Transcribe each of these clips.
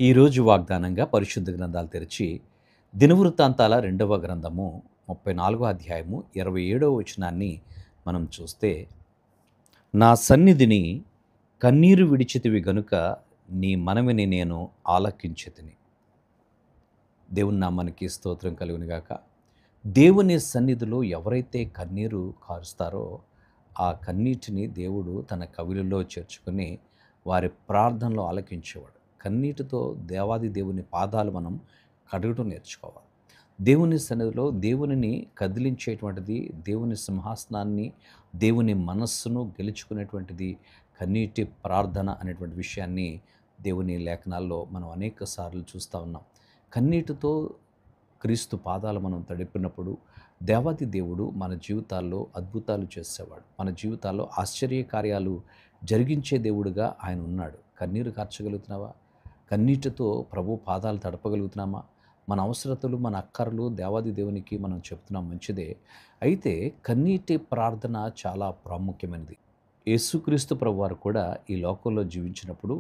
ఈరోజు వాగ్దానంగా పరిశుద్ధ గ్రంథాలు తెరిచి దినవృత్తాంతాల 2వ గ్రంథము 34వ అధ్యాయము 27వ వచనాన్ని మనం చూస్తే, నా సన్నిధిని కన్నీరు విడిచితివి గనుక నీ మనవిని నేను ఆలకించితిని. దేవుని నామానికి స్తోత్రం కలుగునుగాక. దేవుని సన్నిధిలో ఎవరైతే కన్నీరు కారుస్తారో ఆ కన్నీటిని దేవుడు తన కవిలలో చేర్చుకొని వారి ప్రార్థనలో ఆలకించేవాడు. కన్నీటితో దేవాది దేవుని పాదాలు మనం కడగటం నేర్చుకోవాలి. దేవుని సన్నిధిలో దేవునిని కదిలించేటువంటిది, దేవుని సింహాసనాన్ని, దేవుని మనస్సును గెలుచుకునేటువంటిది కన్నీటి ప్రార్థన అనేటువంటి విషయాన్ని దేవుని లేఖనాల్లో మనం అనేక సార్లు చూస్తూ ఉన్నాం. కన్నీటితో క్రీస్తు పాదాలు మనం తడిపినప్పుడు దేవాది దేవుడు మన జీవితాల్లో అద్భుతాలు చేసేవాడు. మన జీవితాల్లో ఆశ్చర్య కార్యాలు జరిగించే దేవుడుగా ఆయన ఉన్నాడు. కన్నీరు కార్చగలుగుతున్నావా? కన్నీటితో ప్రభు పాదాలు తడపగలుగుతున్నామా? మన అవసరతలు, మన అక్కర్లు దేవాది దేవునికి మనం చెప్తున్నాం, మంచిదే. అయితే కన్నీటి ప్రార్థన చాలా ప్రాముఖ్యమైనది. యేసుక్రీస్తు ప్రభువారు కూడా ఈ లోకంలో జీవించినప్పుడు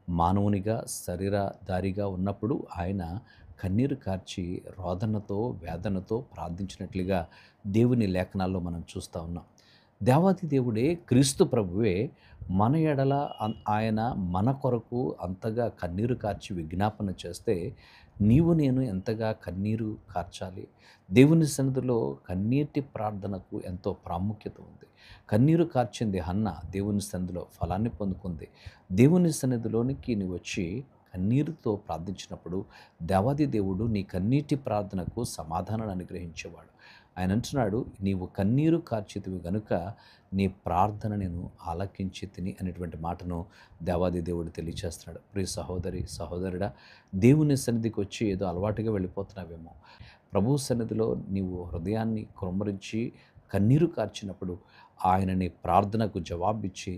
మానవునిగా శరీరధారిగా ఉన్నప్పుడు ఆయన కన్నీరు కార్చి రోదనతో వేదనతో ప్రార్థించినట్లుగా దేవుని లేఖనాల్లో మనం చూస్తూ ఉన్నాం. దేవాది దేవుడే, క్రీస్తు ప్రభువే మన ఎడల ఆయన మన కొరకు అంతగా కన్నీరు కార్చి విజ్ఞాపన చేస్తే నీవు నేను ఎంతగా కన్నీరు కార్చాలి? దేవుని సన్నిధిలో కన్నీటి ప్రార్థనకు ఎంతో ప్రాముఖ్యత ఉంది. కన్నీరు కార్చింది హన్న దేవుని సన్నిధిలో ఫలాన్ని పొందుకుంది. దేవుని సన్నిధిలోనికి నీవు వచ్చి కన్నీరుతో ప్రార్థించినప్పుడు దేవాది దేవుడు నీ కన్నీటి ప్రార్థనకు సమాధానాన్ని అనుగ్రహించేవాడు. ఆయన అంటున్నాడు, నీవు కన్నీరు కార్చితివి గనుక నీ ప్రార్థన నేను ఆలకించి అనేటువంటి మాటను దేవాది దేవుడు తెలియచేస్తున్నాడు. ప్రియ సహోదరి సహోదరుడా, దేవుని సన్నిధికి వచ్చి ఏదో అలవాటుగా వెళ్ళిపోతున్నావేమో. ప్రభు సన్నిధిలో నీవు హృదయాన్ని కుమ్మరించి కన్నీరు కార్చినప్పుడు ఆయన నీ ప్రార్థనకు జవాబిచ్చి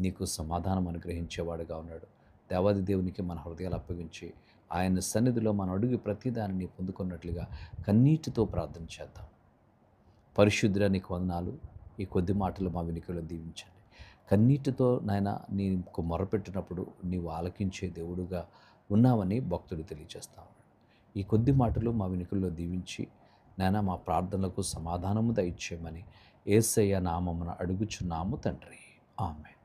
నీకు సమాధానం అనుగ్రహించేవాడుగా ఉన్నాడు. దేవాది దేవునికి మన హృదయాలు అప్పగించి ఆయన సన్నిధిలో మన అడుగు ప్రతిదానిని పొందుకున్నట్లుగా కన్నీటితో ప్రార్థన చేద్దాం. పరిశుద్ధుడా, నీకు వందనాలు. ఈ కొద్ది మాటలు మా వెనుకలో దీవించండి. కన్నీటితో నాయన నీకు మొరపెట్టినప్పుడు నీవు ఆలకించే దేవుడుగా ఉన్నావని భక్తుడు తెలియజేస్తా ఉన్నాడు. ఈ కొద్ది మాటలు మా వెనుకల్లో దీవించి నాయన మా ప్రార్థనలకు సమాధానము దయచేయమని యేసయ్య నామమున అడుగుచున్నాము తండ్రి. ఆమేన్.